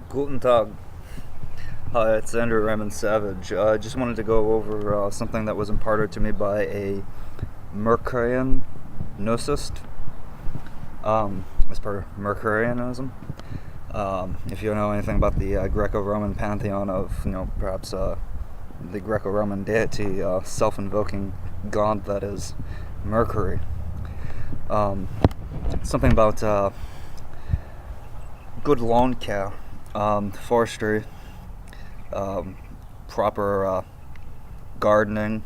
Guten Tag. Hi, it's Andrew Raymond Savage. I just wanted to go over something that was imparted to me by a Mercurian Gnosis, as per Mercurianism. If you know anything about the Greco-Roman pantheon of, perhaps the Greco-Roman deity, self-invoking god that is Mercury. Something about good lawn care, forestry, proper gardening.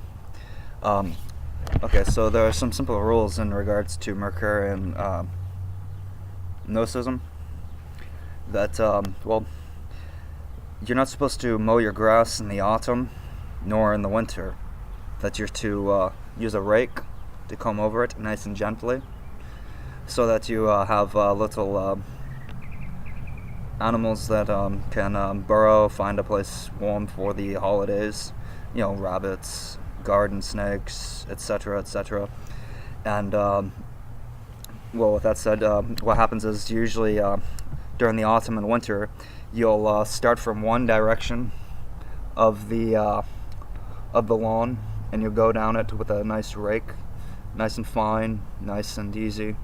Okay, so there are some simple rules in regards to Mercurian Gnosis that, you're not supposed to mow your grass in the autumn nor in the winter. That you're to use a rake to comb over it nice and gently so that you have little animals that can burrow, find a place warm for the holidays, rabbits, garden snakes, etcetera, etcetera. And, with that said, what happens is usually during the autumn and winter, you'll start from one direction of the lawn, and you'll go down it with a nice rake, nice and fine, nice and easy,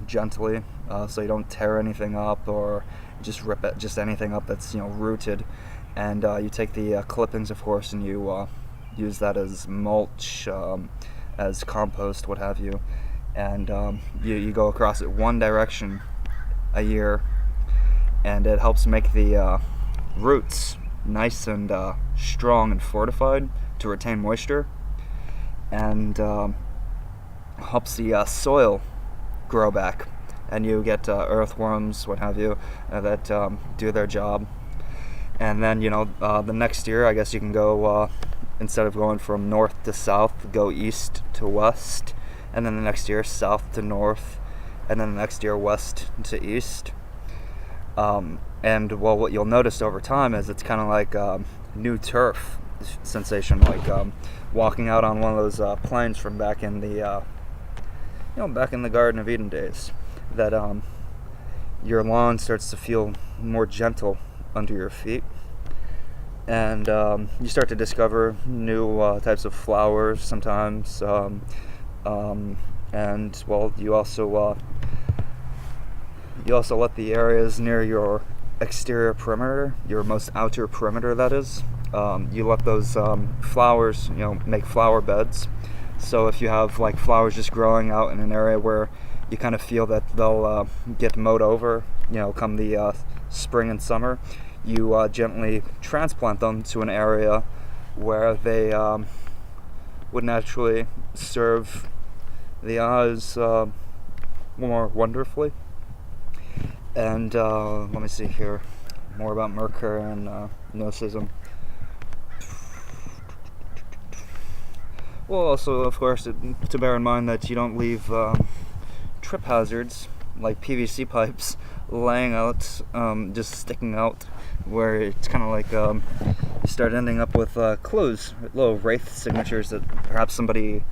gently, so you don't tear anything up or just rip it, just anything up that's rooted. And you take the clippings, of course, and you use that as mulch, as compost, what have you. And you go across it one direction a year, and it helps make the roots nice and strong and fortified to retain moisture, and helps the soil grow back, and you get earthworms, what have you, that do their job. And then the next year, I guess you can go, instead of going from north to south, go east to west, and then the next year south to north, and then the next year west to east. And what you'll notice over time is it's kind of like new turf sensation, like walking out on one of those plains from back in the back in the Garden of Eden days, that your lawn starts to feel more gentle under your feet, and you start to discover new types of flowers sometimes, and you also let the areas near your exterior perimeter, your most outer perimeter, that is, you let those flowers, make flower beds. So if you have like flowers just growing out in an area where you kind of feel that they'll get mowed over, come the spring and summer, you gently transplant them to an area where they would naturally serve the eyes more wonderfully. And let me see here, more about Mercurian Gnosis. Well, also, of course, to bear in mind that you don't leave trip hazards like PVC pipes laying out, just sticking out, where it's kind of like you start ending up with clues, little wraith signatures that perhaps somebody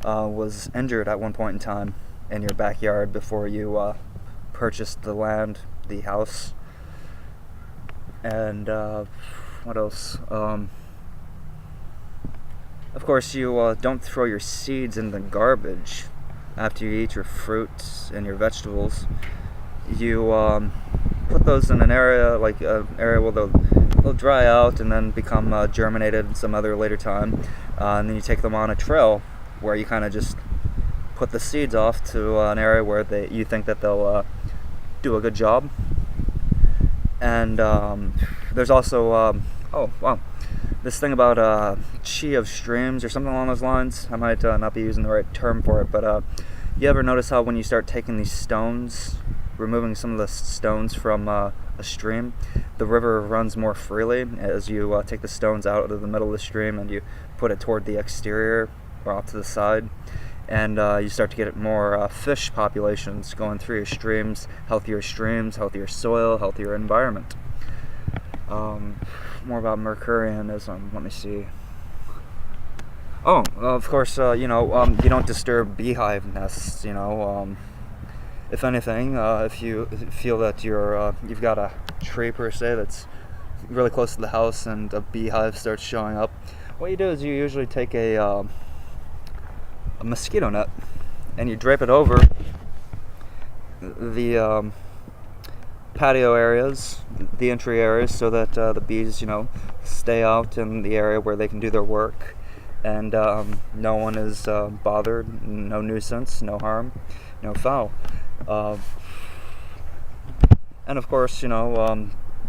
was injured at one point in time in your backyard before you purchased the land, the house. And what else? Of course, you don't throw your seeds in the garbage after you eat your fruits and your vegetables. You put those in an area, like an area where they'll dry out and then become germinated some other later time, and then you take them on a trail where you kind of just put the seeds off to an area where you think that they'll do a good job. And there's also this thing about chi of streams or something along those lines. I might not be using the right term for it, but you ever notice how when you start taking these stones, removing some of the stones from a stream, the river runs more freely as you take the stones out of the middle of the stream and you put it toward the exterior or off to the side, and you start to get more fish populations going through your streams, healthier soil, healthier environment. More about Mercurianism. Let me see. Oh, of course, you don't disturb beehive nests. if anything, if you feel that you've got a tree per se that's really close to the house and a beehive starts showing up, what you do is you usually take a mosquito net and you drape it over the patio areas, the entry areas, so that the bees, stay out in the area where they can do their work, and no one is bothered, no nuisance, no harm, no foul. And of course,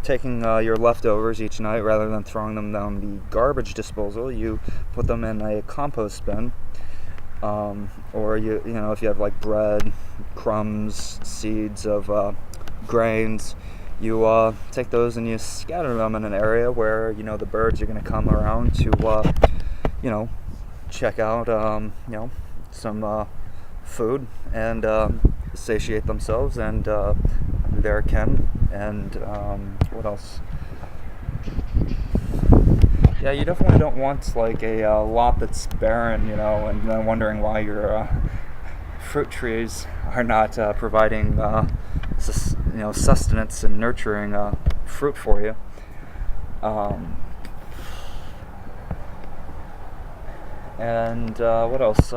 taking your leftovers each night, rather than throwing them down the garbage disposal, you put them in a compost bin. Or if you have like bread, crumbs, seeds of grains, you take those and you scatter them in an area where the birds are going to come around to check out some food and satiate themselves and their kin. And what else? Yeah, you definitely don't want like a lot that's barren, and then wondering why your fruit trees are not providing sustenance and nurturing fruit for you. And what else?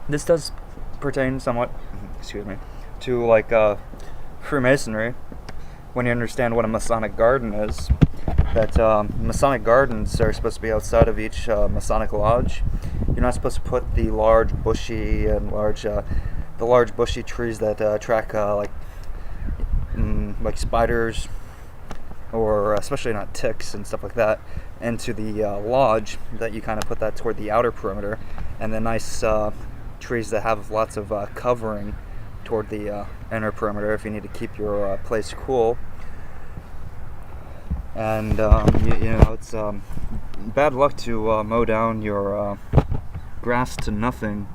This does pertain somewhat, to like Freemasonry. When you understand what a Masonic garden is, that Masonic gardens are supposed to be outside of each Masonic lodge. You're not supposed to put the large bushy trees that attract like spiders, or especially not ticks and stuff like that, into the lodge. That you kind of put that toward the outer perimeter, and the nice trees that have lots of covering toward the inner perimeter if you need to keep your place cool. And it's bad luck to mow down your grass to nothing,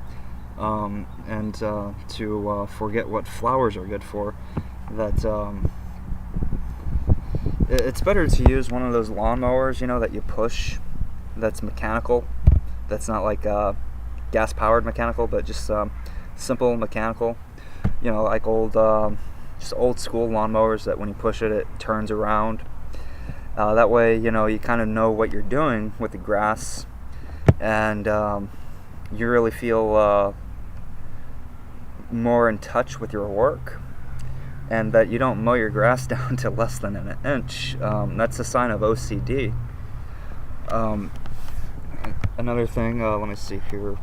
and to forget what flowers are good for. That it's better to use one of those lawnmowers, that you push, that's mechanical. That's not like gas-powered mechanical, but just simple mechanical. Like just old school lawnmowers that when you push it, it turns around. That way, you kind of know what you're doing with the grass, and you really feel more in touch with your work, and that you don't mow your grass down to less than an inch. That's a sign of OCD. Another thing, let me see here.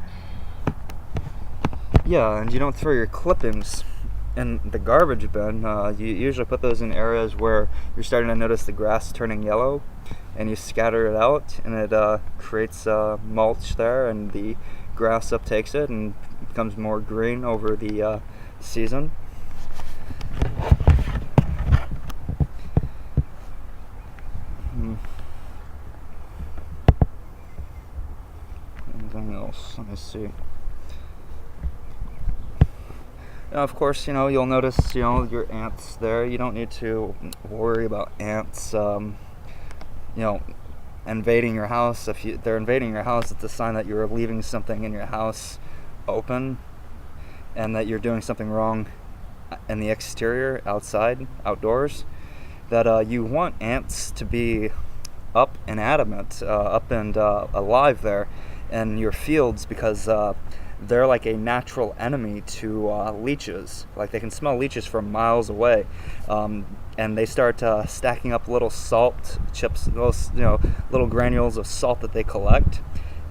Yeah, and you don't throw your clippings in the garbage bin. You usually put those in areas where you're starting to notice the grass turning yellow, and you scatter it out, and it creates mulch there, and the grass uptakes it and becomes more green over the season. Anything else? Let me see. Of course, you'll notice, your ants there. You don't need to worry about ants, invading your house. If they're invading your house, it's a sign that you're leaving something in your house open, and that you're doing something wrong in the exterior, outside, outdoors. That you want ants to be up and adamant, up and alive there in your fields, because they're like a natural enemy to leeches. Like, they can smell leeches from miles away, and they start stacking up little salt chips, those little granules of salt that they collect,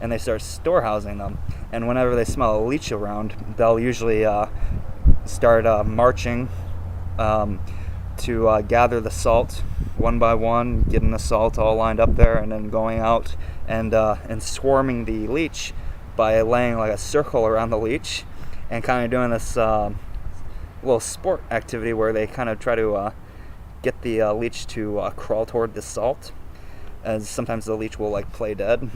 and they start storehousing them. And whenever they smell a leech around, they'll usually start marching to gather the salt one by one, getting the salt all lined up there, and then going out and swarming the leech by laying like a circle around the leech, and kind of doing this little sport activity where they kind of try to get the leech to crawl toward the salt. As sometimes the leech will like play dead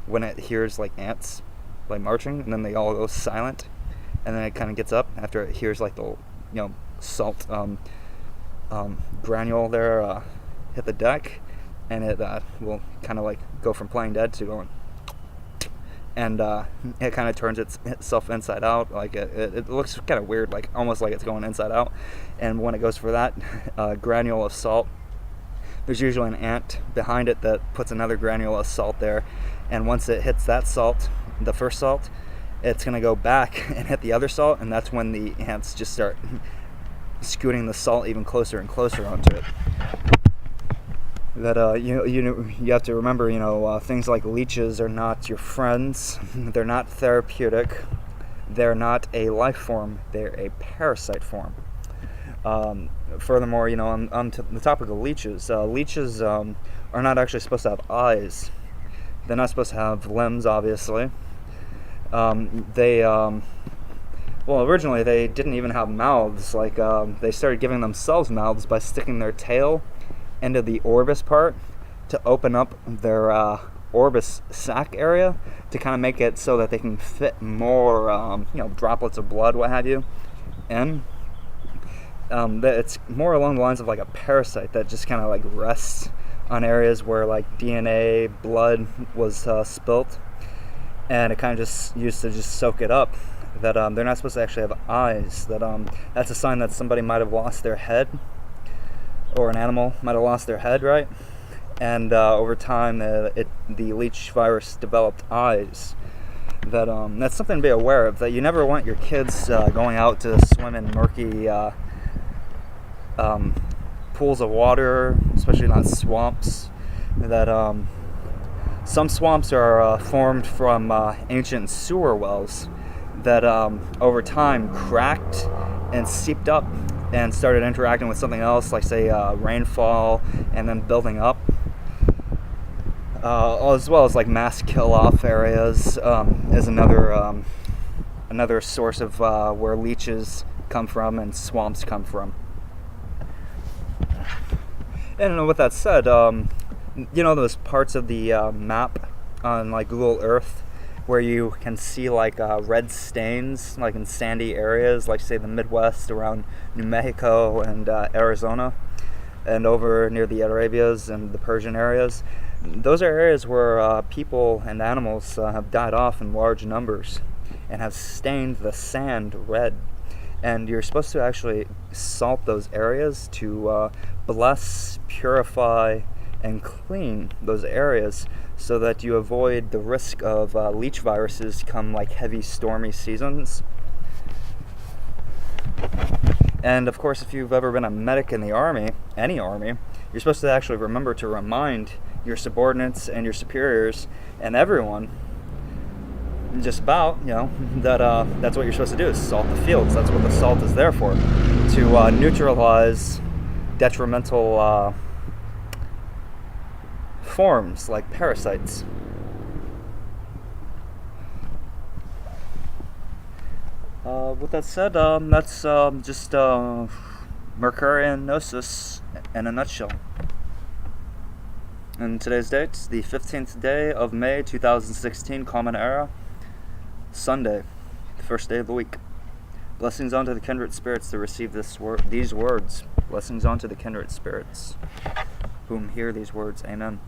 when it hears like ants like marching, and then they all go silent, and then it kind of gets up after it hears like the salt granule there hit the deck, and it will kind of like go from playing dead to going. and it kind of turns itself inside out. Like it looks kind of weird, like almost like it's going inside out. And when it goes for that granule of salt, there's usually an ant behind it that puts another granule of salt there. And once it hits that salt, the first salt, it's going to go back and hit the other salt, and that's when the ants just start scooting the salt even closer and closer onto it. That you have to remember, things like leeches are not your friends. They're not therapeutic. They're not a life form. They're a parasite form. Furthermore, on to the topic of leeches, leeches are not actually supposed to have eyes. They're not supposed to have limbs, obviously. Originally they didn't even have mouths. Like they started giving themselves mouths by sticking their tail into the orbis part to open up their orbis sac area to kind of make it so that they can fit more, droplets of blood, what have you, in. It's more along the lines of like a parasite that just kind of like rests on areas where like DNA, blood was spilt, and it kind of just used to just soak it up. That they're not supposed to actually have eyes. That's a sign that somebody might have lost their head, or an animal might have lost their head, right? And over time, the leech virus developed eyes. That's something to be aware of. That you never want your kids going out to swim in murky pools of water, especially not swamps. Some swamps are formed from ancient sewer wells that over time cracked and seeped up and started interacting with something else, like say rainfall, and then building up, as well as like mass kill-off areas is another source of where leeches come from and swamps come from. And with that said, those parts of the map on like Google Earth where you can see like red stains, like in sandy areas, like say the Midwest around New Mexico and Arizona, and over near the Arabias and the Persian areas. Those are areas where people and animals have died off in large numbers and have stained the sand red. And you're supposed to actually salt those areas to bless, purify, and clean those areas so that you avoid the risk of leech viruses come like heavy stormy seasons. And of course, if you've ever been a medic in the army, any army, you're supposed to actually remember to remind your subordinates and your superiors and everyone just about, that that's what you're supposed to do, is salt the fields. That's what the salt is there for, to neutralize detrimental forms like parasites. With that said, that's just Mercurian Gnosis in a nutshell. And today's date, the 15th day of May 2016, Common Era, Sunday, the first day of the week. Blessings unto the kindred spirits that receive these words. Blessings unto the kindred spirits whom hear these words. Amen.